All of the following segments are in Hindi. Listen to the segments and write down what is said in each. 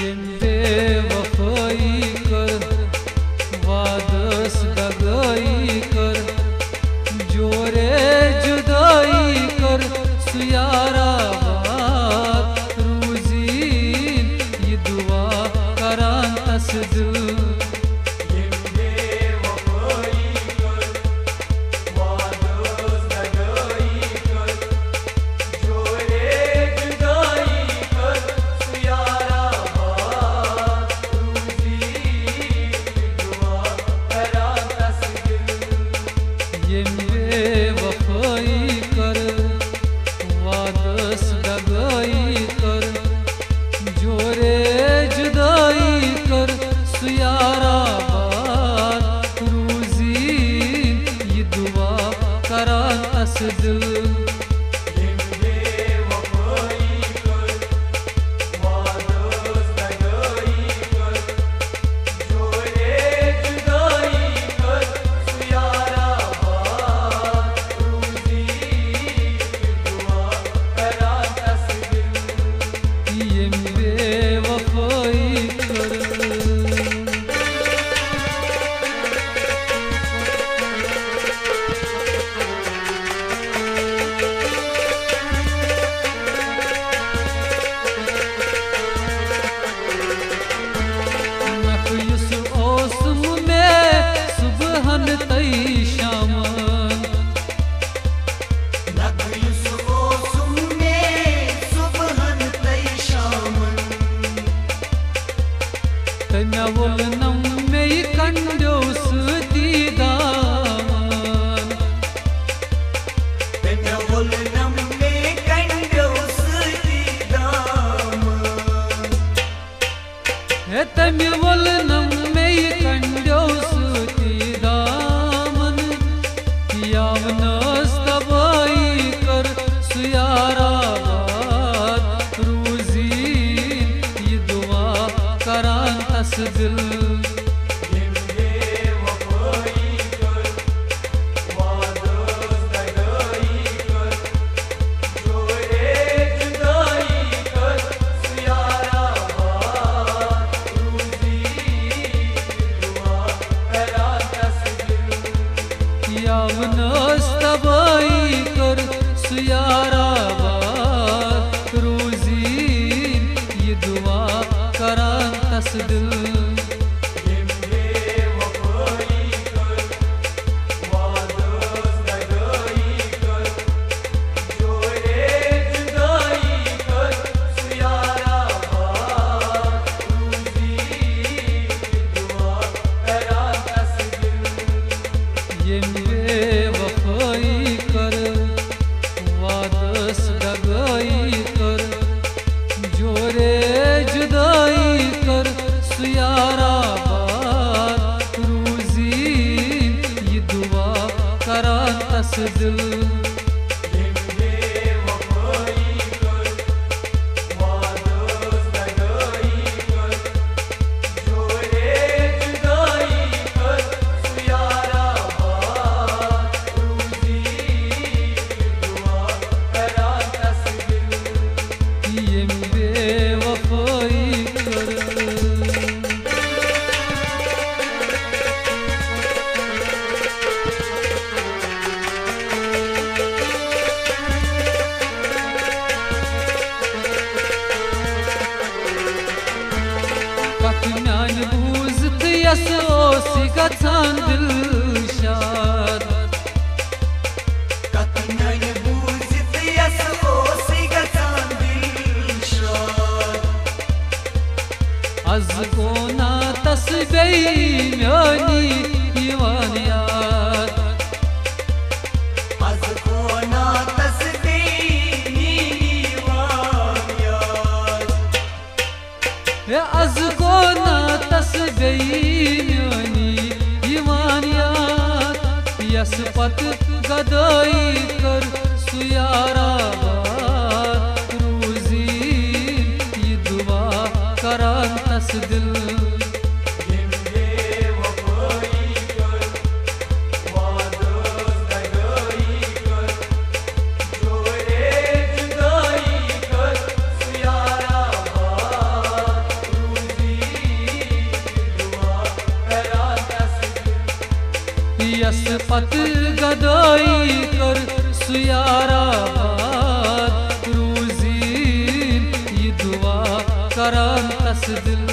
यम बेवफाई कर वादस दगाई कर जोरे जुदाई कर सुयारा बात रूजीन ये दुआ करान तसदू तमि वलनम में कंड्यो सुती दामन यावनस दबाई कर सुयारा बात रूजी ये दुआ करान तसदिल यावनस दबाई कर सुयारा बात रूजी ये दुआ करान तसदिल दिल ओसी गछान दिल शाद कतनान बूझत यस ओसी गछान दिल शाद az कोना तस्बी म्यानी दीवान याद az कोना तस्बी दीवान याद या az कोना तस्बी पत गदाई कर सुयारा बात रूजी ये दुआ करान तसदिल गदाई कर सुयारा बात रूजीन ये दुआ करान तस दिल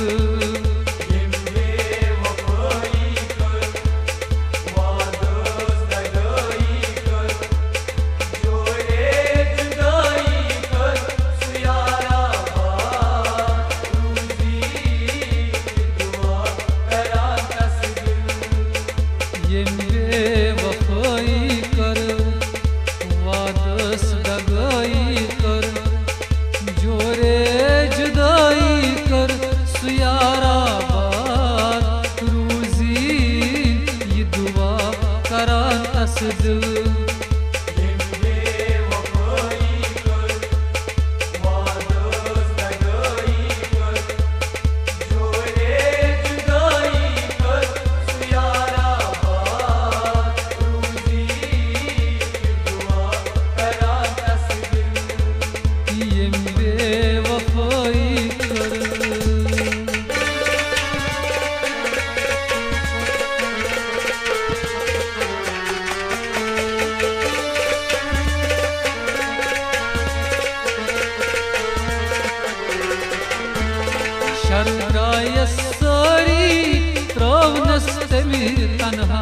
तन्हा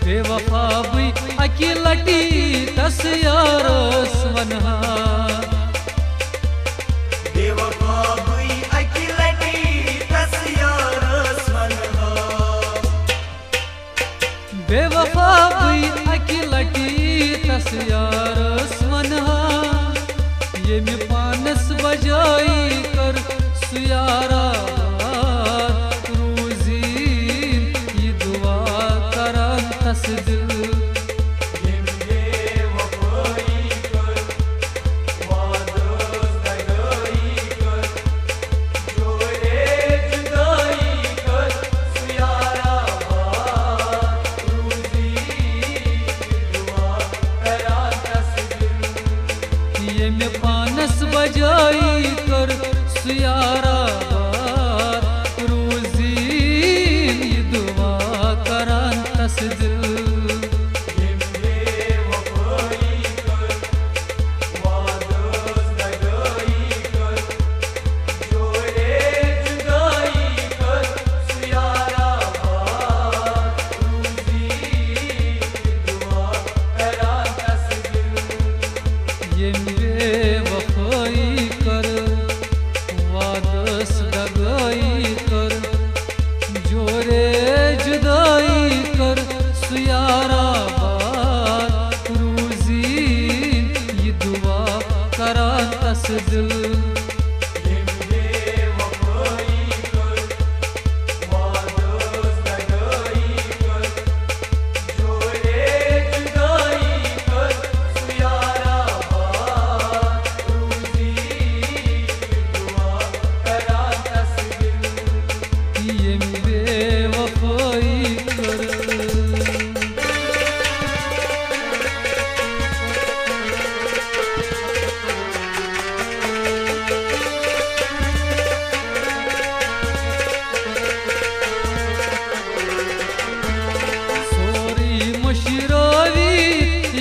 बेवफा भी अकेलटी तस यारस वनहा बेवफा भी अकेलटी तस यारस वनहा बेवफा भी अकेलटी तस यारस वनहा ये में पानस बजाई कर सुयारा रूजीन ये दुआ करान तस दिल पानस बजाई कर सुयारा रूजीन ये दुआ करान तस दिल दिल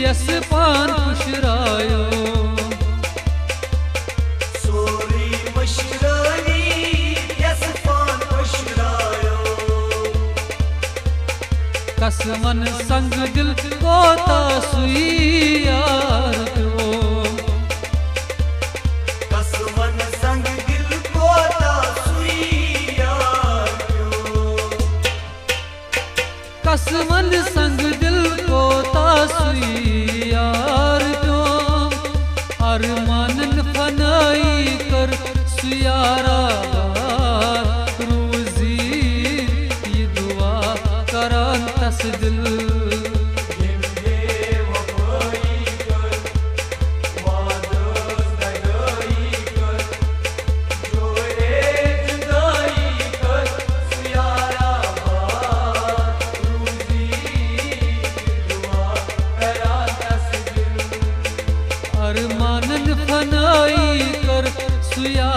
यस पान खुशरायो सोरी मशरानी यस पान खुशरायो कसमन संग दिल को तासुई यार दो कसमन संग दिल को तासुई यार दो कसमन संग दिल को तासुई यार दो अरमानन फनाई कर सुयारा रूजीन ये दुआ करान तस दिल अरमानन फनाई कर सुया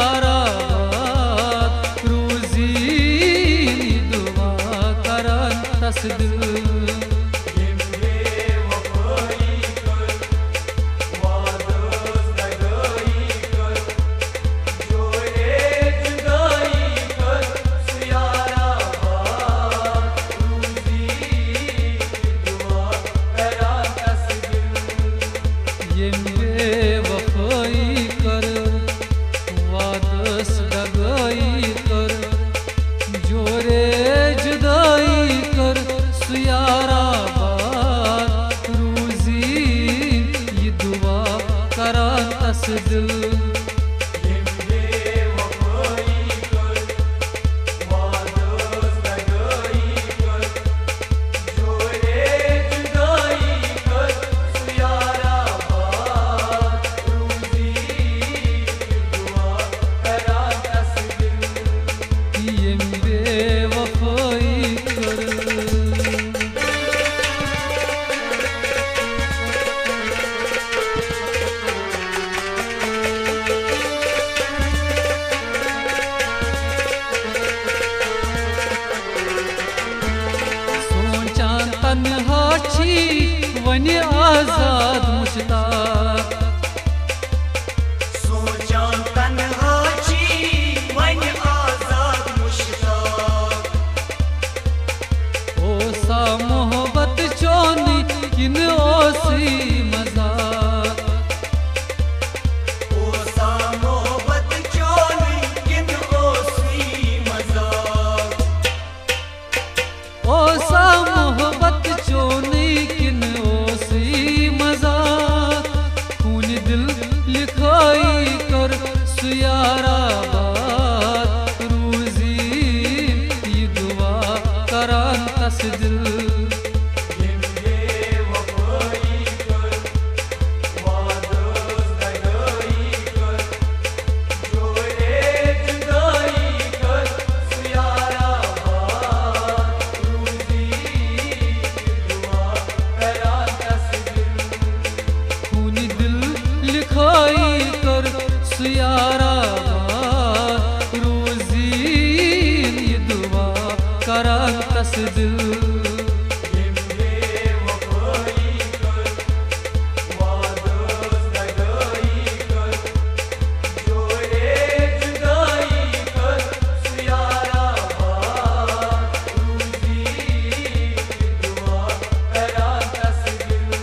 तस दिल Yem bevafayi kar, vadas dagayi kar, jore judayi kar, suyara baat, ruzi ki dua kara tas dil. Yem बेवफाई कर वादस दगाई कर जोरे जुदाई कर सुयारा बात रूजी ये दुआ करा तस दिल Yem bevafayi kar, vadas dagayi kar, jore judayi kar, suyara baat, ruzi ki dua kara tas dil. Yem बेवफाई कर सोचा तन्हा छी वने आजाद मुश्ताक सोचा तन्हा छी वन आजाद मुश्ताक ओ सा मोहब्बत चोनी किन ओसी मजाक ओ सा मोहब्बत चोली किन ओसी मजाक ओ सा मोहब्बत चोनी किन ओसी मजाक खून दिल लिखाई कर सुयारा बात रूजी ये दुआ करान तस दिल Yem bevafayi kar, vadas dagayi kar, jore judayi kar, suyara baat, ruzi ki dua kara tas dil. खून दिल लिखाई कर सुयारा बात रोजी ये दुआ करा तस दिल Yem bevafayi kar, vadas dagayi kar, jore judayi kar, suyara baat, ruzi ki dua kara tas dil.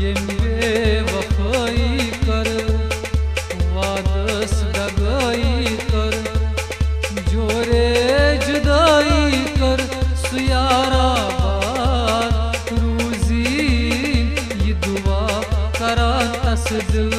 ये बेवफाई कर वादस दगाई कर जोरे जुदाई कर सुयारा बात रूजी ये दुआ करा तस दिल